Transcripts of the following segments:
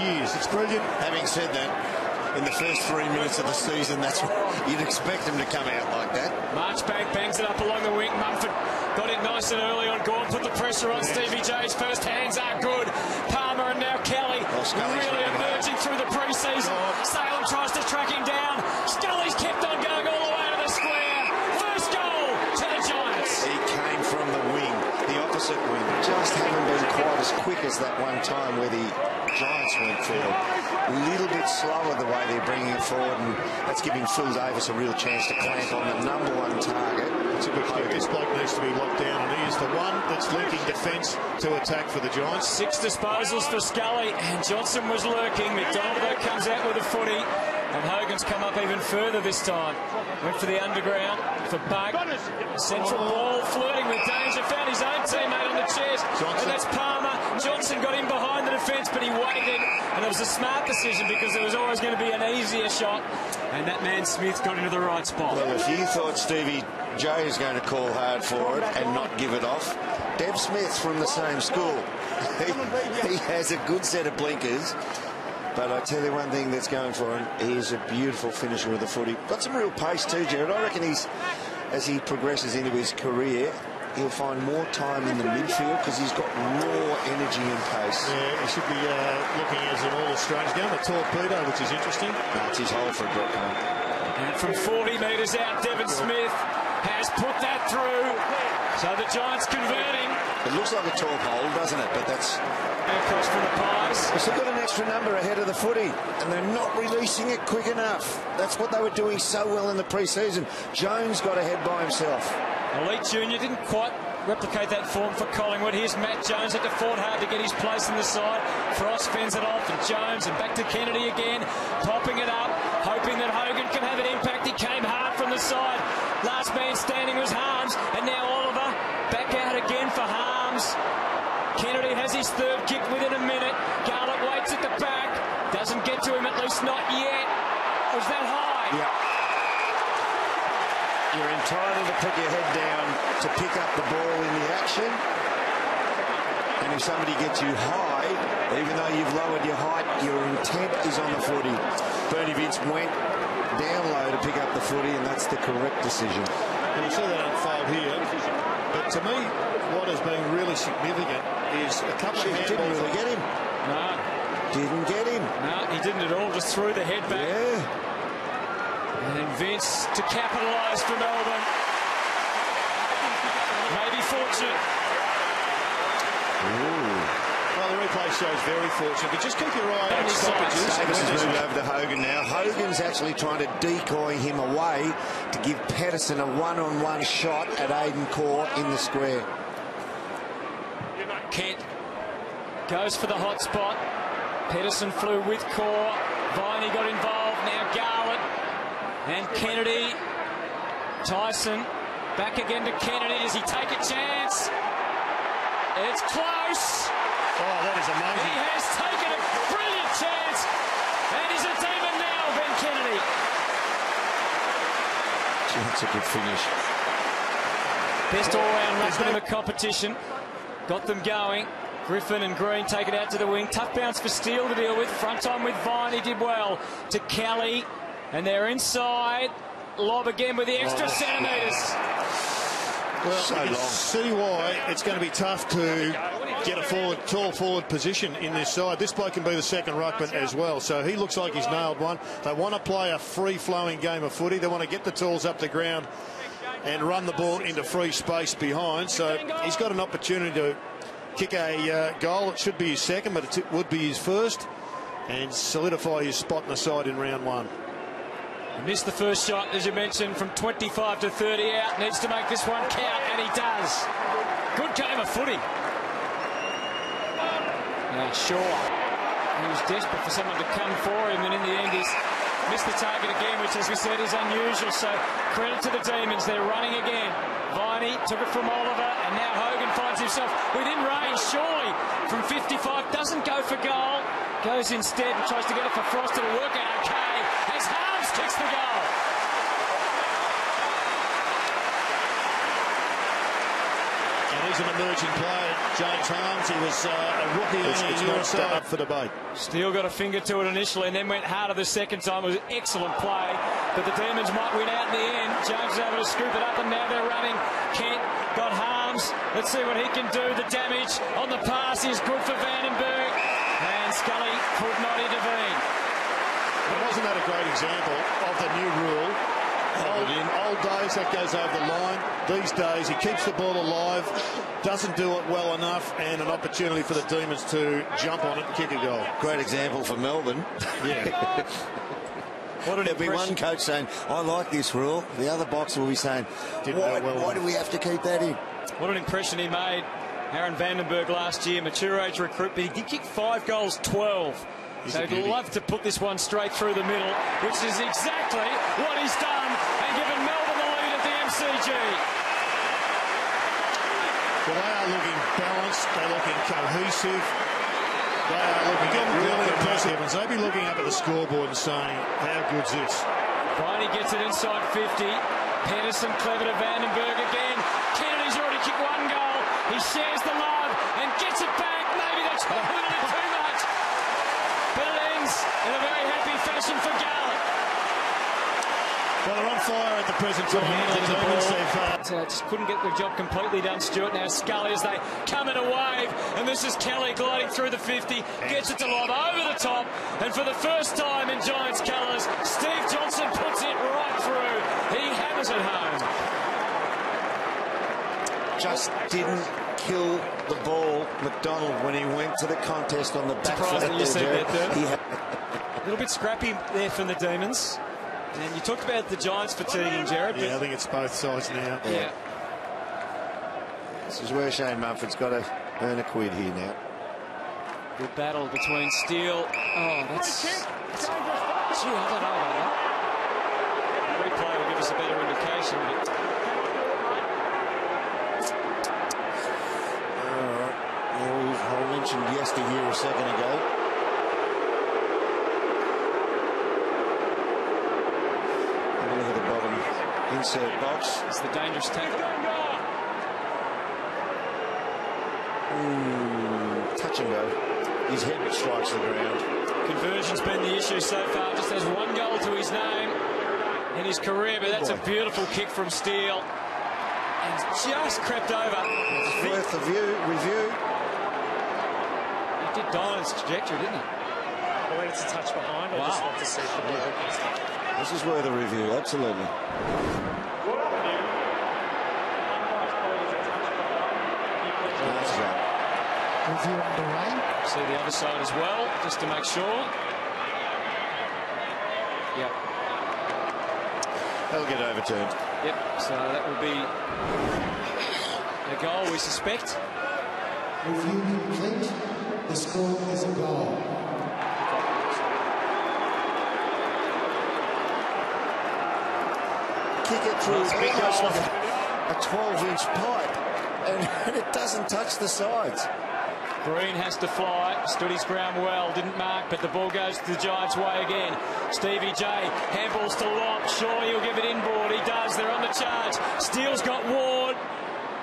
Years. It's brilliant. Having said that, in the first 3 minutes of the season, that's you'd expect him to come out like that. Marchbank bangs it up along the wing. Mumford got it nice and early on. Gordon put the pressure on Stevie J's. First hands are good. Palmer and now Kelly really emerging through the pre-season. Salem tries to track him down. Scully's kept on going all the way to the square. First goal to the Giants. He came from the wing, the opposite wing. Just haven't been quite as quick as that one time where the Giants went forward. A little bit slower the way they're bringing it forward, and that's giving Phil Davis a real chance to clamp on the #1 target. It's a good kick. This bloke needs to be locked down, and he is the one that's linking defence to attack for the Giants. 6 disposals for Scully, and Johnson was lurking. McDonald though comes out with a footy, and Hogan's come up even further this time. Went for the underground for Bug. Central ball flirting with danger. Found his own teammate on the chest, and that's Palmer. Johnson got in behind the defence, but he waited, and it was a smart decision because there was always going to be an easier shot, and that man Smith got into the right spot. Well, if you thought Stevie J is going to call hard for it and not give it off, Deb Smith's from the same school. He has a good set of blinkers. But I tell you one thing that's going for him, he is a beautiful finisher with the footy. Got some real pace too, Jared. I reckon as he progresses into his career, he'll find more time in the midfield because he's got more energy and pace. Yeah, he should be looking as an all-Australian game, a torpedo, which is interesting. No, it's his hole for a drop. And from 40 metres out, Devon Smith has put that through. So the Giants converting. It looks like a top hole, doesn't it? But that's... Across from the Pies. They've still got an extra number ahead of the footy, and they're not releasing it quick enough. That's what they were doing so well in the pre-season. Jones got ahead by himself. Elite Junior didn't quite replicate that form for Collingwood. Here's Matt Jones at the fort, hard to get his place in the side. Frost fends it off, and Jones, and back to Kennedy again, popping it up, hoping that Hogan can have an impact. He came hard from the side. Last man standing was Harms, and now Oliver back out again for Harms. Kennedy has his third kick within a minute. Garlett waits at the back. Doesn't get to him, at least not yet. Was that high? Yeah. You're entitled to put your head down to pick up the ball in the action. And if somebody gets you high, even though you've lowered your height, your intent is on the footy. Bernie Vince went down low to pick up the footy, and that's the correct decision. And you see that unfold here. But to me, what has been really significant is a couple of handballs. Didn't really get him. No. Didn't get him. No, he didn't at all. Just threw the head back. Yeah. And Vince to capitalise for Melbourne. Maybe fortunate. Ooh. Well, the replay shows very fortunate, but just keep your eye on stoppages. Davis has moved over to Hogan now. Hogan's actually trying to decoy him away to give Pedersen a one-on-one shot at Aiden Core in the square. Kent goes for the hot spot. Pedersen flew with Core. Viney got involved. Now Garlett and Kennedy. Tyson back again to Kennedy. Does he take a chance? It's close. Oh, that is amazing. He has taken a brilliant chance. And he's a demon now, Ben Kennedy. That's a good finish. Best all-round ruckman in the competition. Got them going. Griffin and Green take it out to the wing. Tough bounce for Steele to deal with. Front time with Vine. He did well. To Kelly. And they're inside. Lob again with the extra centimetres. Well, so you can see why it's going to be tough to get a tall forward position in this side. This bloke can be the second ruckman as well. So he looks like he's nailed one. They want to play a free-flowing game of footy. They want to get the tools up the ground and run the ball into free space behind. So he's got an opportunity to kick a goal. It should be his second, but it would be his first, and solidify his spot in the side in round 1. He missed the first shot, as you mentioned, from 25 to 30 out. Needs to make this one count, and he does. Good game of footy. Now Shaw, he was desperate for someone to come for him, and in the end he's missed the target again, which, as we said, is unusual. So credit to the Demons. They're running again. Viney took it from Oliver, and now Hogan finds himself within range. Surely from 55, doesn't go for goal. Goes instead and tries to get it for Frost. It'll work out okay as Harms kicks the goal. And he's an emerging player, James Harms. He was a rookie only a year or so up for debate. Steele got a finger to it initially and then went harder the second time. It was excellent play, but the Demons might win out in the end. James is able to scoop it up and now they're running. Kent got Harms. Let's see what he can do. The damage on the pass is good for Vandenberg. And Scully could not intervene. Wasn't that a great example of the new rule? Old days, that goes over the line. These days, he keeps the ball alive, doesn't do it well enough, and an opportunity for the Demons to jump on it and kick a goal. Great example for Melbourne. Yeah. There'll be one coach saying, I like this rule. The other boxer will be saying, why do we have to keep that in? What an impression he made. Aaron Vandenberg last year, mature age recruit, but he did kick 5 goals, 12. So he'd love to put this one straight through the middle, which is exactly what he's done and given Melbourne the lead at the MCG. Well, they are looking balanced, they're looking cohesive, they are looking really impressive. And so they'll be looking up at the scoreboard and saying, how good's this? Briney gets it inside 50. Pedersen clever to Vandenberg again. Kennedy's already kicked 1 goal. He shares the love and gets it back. Maybe that's a little bit too much. But it ends in a very happy fashion for Garlick. Well, they're on fire at the present time. The Demons, just couldn't get the job completely done, Stuart. Now Scully as they come in a wave, and this is Kelly gliding through the 50, gets it to lob over the top, and for the first time in Giants colours, Steve Johnson puts it right through. He hammers it home. Just didn't kill the ball, McDonald, when he went to the contest on the back foot. Surprised that you said that, a little bit scrappy there from the Demons. And you talked about the Giants fatiguing, Jared. Yeah, I think it's both sides now. Yeah. This is where Shane Mumford's got to earn a quid here now. Good battle between Steele. Oh, that's gee, I don't know about that. Replay will give us a better indication. I mentioned yesteryear a second ago. Look at the bottom insert box. It's the dangerous tackle. Touch and go. His head strikes the ground. Conversion's been the issue so far. Just has 1 goal to his name in his career, but that's a beautiful kick from Steele. And just crept over. It's worth the review. He did die on his trajectory, didn't he? I think it's a touch behind. I just want to see the ball. This is worth a review, absolutely. Review underway. See the other side as well, just to make sure. Yep. They'll get overturned. Yep, so that will be a goal, we suspect. Review complete. The score is a goal. Kick it through almost like a 12-inch pipe, and it doesn't touch the sides. Green has to fly, stood his ground well, didn't mark, but the ball goes the Giants' way again. Stevie J, handballs to Lott, surely he'll give it inboard, he does, they're on the charge. Steele's got Ward,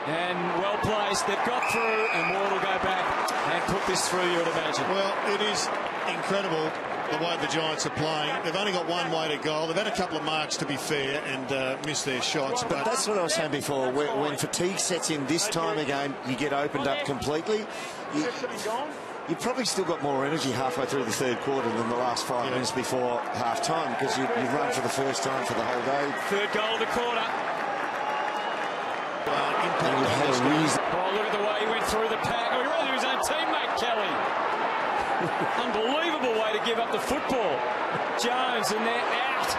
and well placed, they've got through, and Ward will go back and put this through, you would imagine. Well, it is incredible the way the Giants are playing. They've only got 1 way to goal. They've had a couple of marks, to be fair, and missed their shots. But that's what I was saying before. When fatigue sets in this time of game, you get opened up completely. You probably still got more energy halfway through the 3rd quarter than the last 5 minutes before half-time, because you've run for the first time for the whole day. 3rd goal of the quarter. And you've had a reason. Oh, look at the way he went through the pack. Oh, he ran through his own teammate, Kelly. Unbelievable way to give up the football. Jones, and they're out.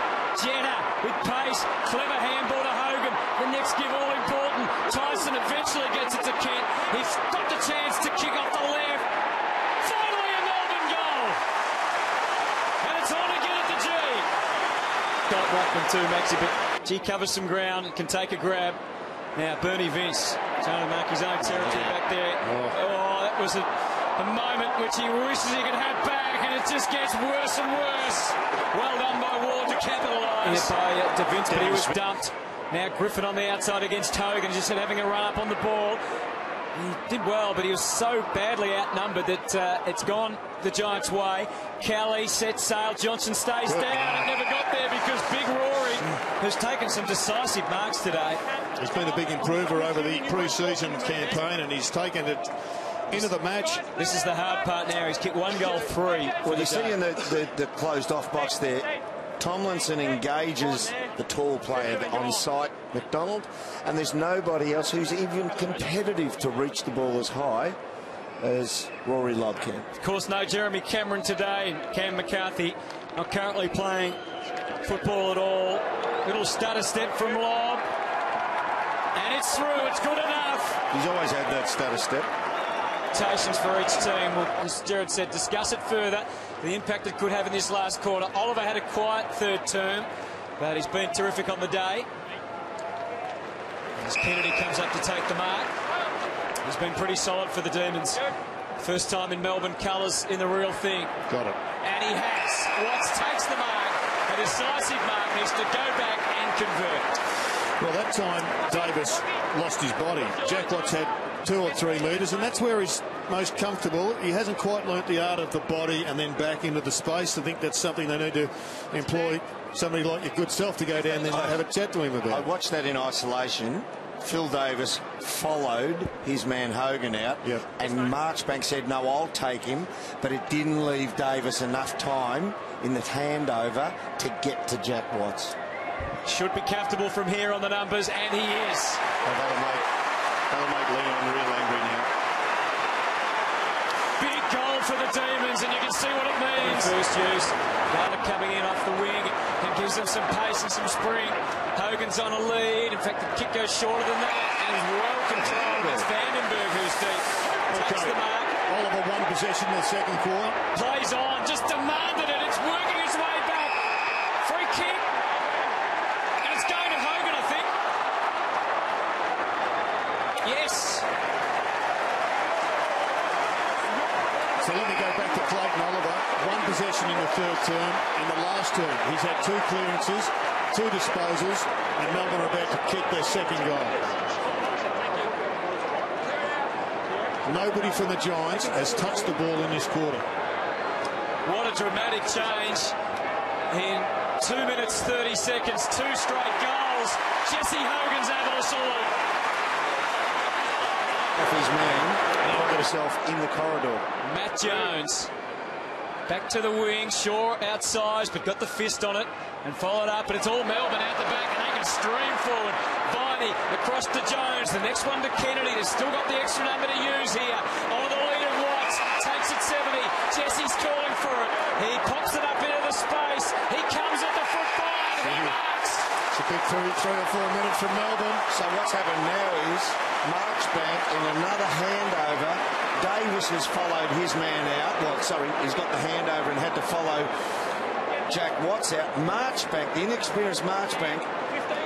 Jenner with pace. Clever handball to Hogan. The next give all important. Tyson eventually gets it to Kent. He's got the chance to kick off the left. Finally a Melbourne goal. And it's on again at the G. Got Ruckman too, Maxi, but G covers some ground, can take a grab. Now Bernie Vince trying to mark his own territory back there. Oh, that was a moment which he wishes he could have back, and it just gets worse and worse. Well done by Ward to capitalise. Yeah, by Vince, but he was dumped. Now Griffin on the outside against Hogan, just having a run up on the ball. He did well, but he was so badly outnumbered that it's gone the Giants' way. Kelly sets sail. Johnson stays down. It never got there because Big Rory has taken some decisive marks today. He's been a big improver over the pre-season campaign, and he's taken it into the match. This is the hard part now. He's kicked 1 goal, 3. Well, you see in the closed-off box there, Tomlinson engages the tall player on site, McDonald, and there's nobody else who's even competitive to reach the ball as high as Rory Lobb can. Of course, no Jeremy Cameron today, and Cam McCarthy not currently playing football at all. Little stutter step from Lobb, and it's through. It's good enough. He's always had that stutter step. For each team. Well, as Jared said, discuss it further, the impact it could have in this last quarter. Oliver had a quiet third term, but he's been terrific on the day. As Kennedy comes up to take the mark, he's been pretty solid for the Demons. First time in Melbourne colours in the real thing. Got it. And he has. Watts takes the mark. A decisive mark, needs to go back and convert. Well, that time Davis lost his body. Jack Watts had 2 or 3 metres, and that's where he's most comfortable. He hasn't quite learnt the art of the body and then back into the space. I think that's something they need to employ somebody like your good self to go down there and have a chat to him about. I watched that in isolation. Phil Davis followed his man Hogan out, and Marchbank said, no, I'll take him, but it didn't leave Davis enough time in the handover to get to Jack Watts. Should be comfortable from here on the numbers, and he is. That'll make Leon real angry now. Big goal for the Demons, and you can see what it means. First use. Garner coming in off the wing and gives them some pace and some spring. Hogan's on a lead. In fact, the kick goes shorter than that and is well controlled. It's Vandenberg who's deep. Takes the mark. Oliver 1 possession in the second quarter. Plays on, just demanded it. It's working its way back. Free kick. And it's going to Hogan, I think. Yes. So let me go back to Clayton Oliver. 1 possession in the third term. In the last term, he's had 2 clearances, 2 disposals, and Melbourne are about to kick their second goal. Nobody from the Giants has touched the ball in this quarter. What a dramatic change. In 2 minutes, 30 seconds, 2 straight goals. Jesse Hogan's able to salute. Off his man, and got himself in the corridor. Matt Jones back to the wing. Shaw outsized, but got the fist on it and followed up. But it's all Melbourne out the back, and they can stream forward. Viney across to Jones. The next one to Kennedy. They've still got the extra number to use here. On the lead of Watts. Takes it 70. Jesse's calling for it. He pops it up into the space. He comes at the foot by and he marks. It's a big 3 or 4 minutes from Melbourne. So what's happened now is Marchbank in another handover. Davis has followed his man out. Well, sorry, he's got the handover and had to follow Jack Watts out. Marchbank, the inexperienced Marchbank,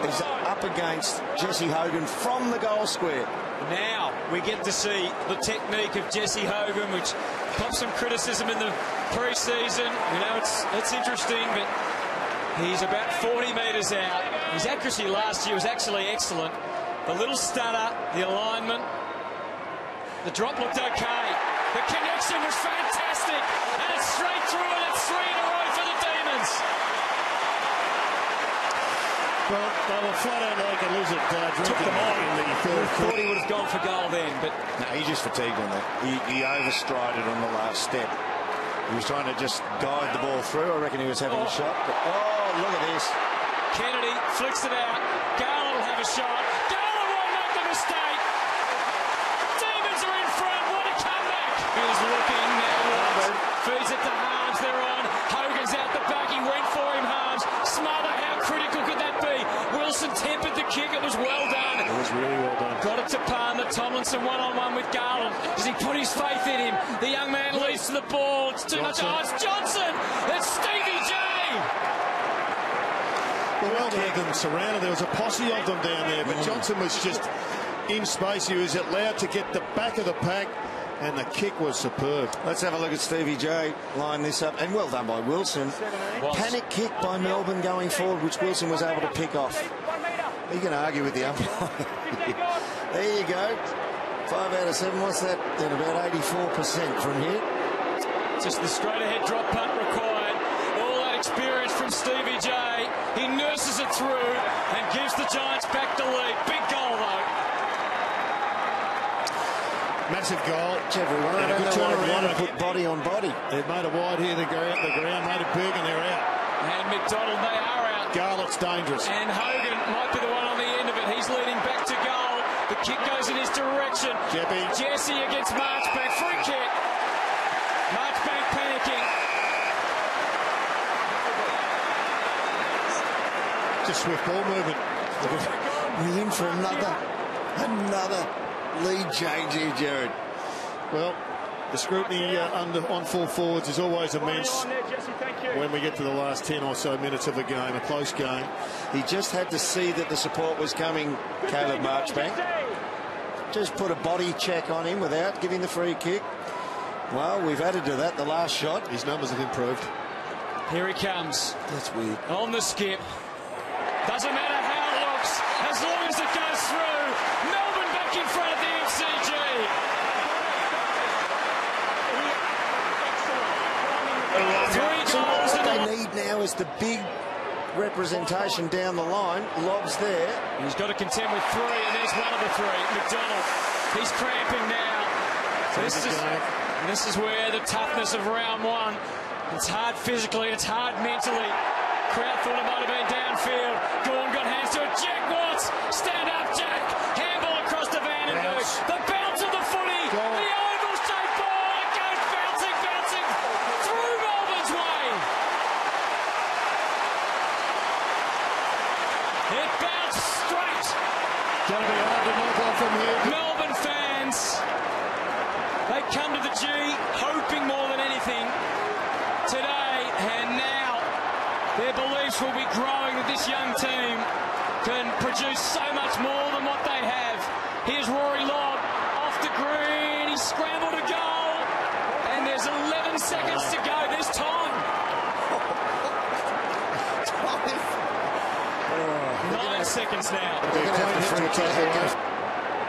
is up against Jesse Hogan from the goal square. Now we get to see the technique of Jesse Hogan, which popped some criticism in the pre-season. You know, it's interesting, but he's about 40 metres out. His accuracy last year was actually excellent. The little stutter, the alignment, the drop looked okay. The connection was fantastic, and it's straight through, and it's 3 in a row for the Demons. Well, they were flat out like a lizard Took them on in the third thought quarter. he would have gone for goal then, but No, he just fatigued on that. He overstrided on the last step. He was trying to just guide the ball through. I reckon he was having a shot. But, oh, look at this. Kennedy flicks it out. Garland will have a shot. Garland won't make the mistake. Demons are in front. What a comeback. He's looking now. Watts feeds it to Harms. They're on. Hogan's out the back. He went for him, Harms. Smother. How critical could that be? Wilson tempered the kick. It was well done. It was really well done. Got it to Palmer. Tomlinson one-on-one with Garland. Does he put his faith in him? The young man leads to the ball. It's too much. Oh, it's Johnson. It's Stevie J. Well, had them surrounded. There was a posse of them down there, but Johnson was just in space. He was allowed to get the back of the pack, and the kick was superb. Let's have a look at Stevie J line this up, and well done by Wilson. Panic kick by Melbourne going forward, which Wilson was able to pick off. You can argue with the umpire. There you go. 5 out of 7, what's that? Then about 84% from here. Just the straight ahead drop punt required. All that experience from Stevie J. He nurses it through and gives the Giants back the lead. Big goal though. Massive goal. Everyone, I don't know why they put body on body. They've made it wide here, the ground made it big, and they're out. And McDonald, they are out. Garlett's dangerous. And Hogan might be the one on the end of it. He's leading back to goal. The kick goes in his direction. Jesse against Marchbank. Free kick. Marchbank panicking. Just swift ball movement. We're in for another lead change here, Jared. Well, the scrutiny on full forwards is always immense when we get to the last 10 or so minutes of a game, a close game. He just had to see that the support was coming, Caleb Marchbank. Just put a body check on him without giving the free kick. Well, we've added to that the last shot. His numbers have improved. Here he comes. That's weird. On the skip. Doesn't matter how it looks, as long as it goes through. Melbourne back in front of the MCG. So what they need now is the big representation down the line. Lob's there. He's got to contend with 3, and there's one of the 3. McDonald, he's cramping now. This is where the toughness of round 1. It's hard physically, it's hard mentally. Crowd thought it might have been downfield. Gawn got hands to it. Jack Watts, stand up, Jack. Handball across to Vandenberg. The bounce of the footy. The oval-shaped ball. It goes bouncing through Melbourne's way. It bounced straight. Going to be hard to knock off from here. Melbourne fans, they come to the G hoping more than anything today, and now their beliefs will be growing that this young team can produce so much more than what they have. Here's Rory Lobb off the green. He's scrambled a goal, and there's 11 seconds to go. There's time. 9 seconds now.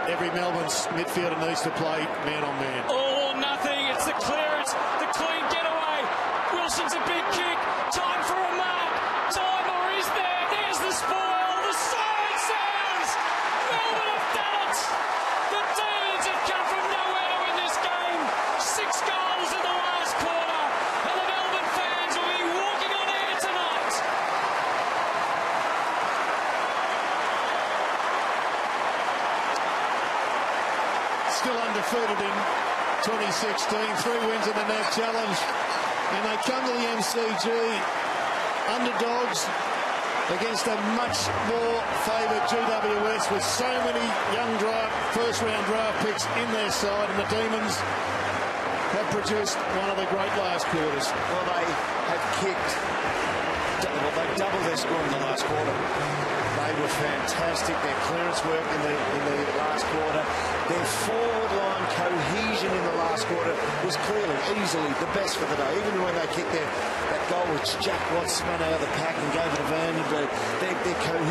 Every Melbourne's midfielder needs to play man on man. All or nothing. It's the clearance, the clean getaway. Wilson's a big kick. Time for a mark. Time, or is there? There's the spoil. The siren sounds. Melbourne have done it. The Demons have come from nowhere to win this game. 6 goals in the last quarter, and the Melbourne fans will be walking on air tonight. Still undefeated in 2016, 3 wins in the NAB Challenge, and they come to the MCG underdogs against a much more favoured GWS with so many young first-round draft picks in their side, and the Demons have produced one of the great last quarters. Well, they have kicked. Well, they doubled their score in the last quarter. They were fantastic. Their clearance work in the last quarter. Their forward line cohesion in the last quarter was clearly, easily the best for the day. Even when they kicked that goal which Jack Watts spun out of the pack and gave it to Vandenberg, their cohesion.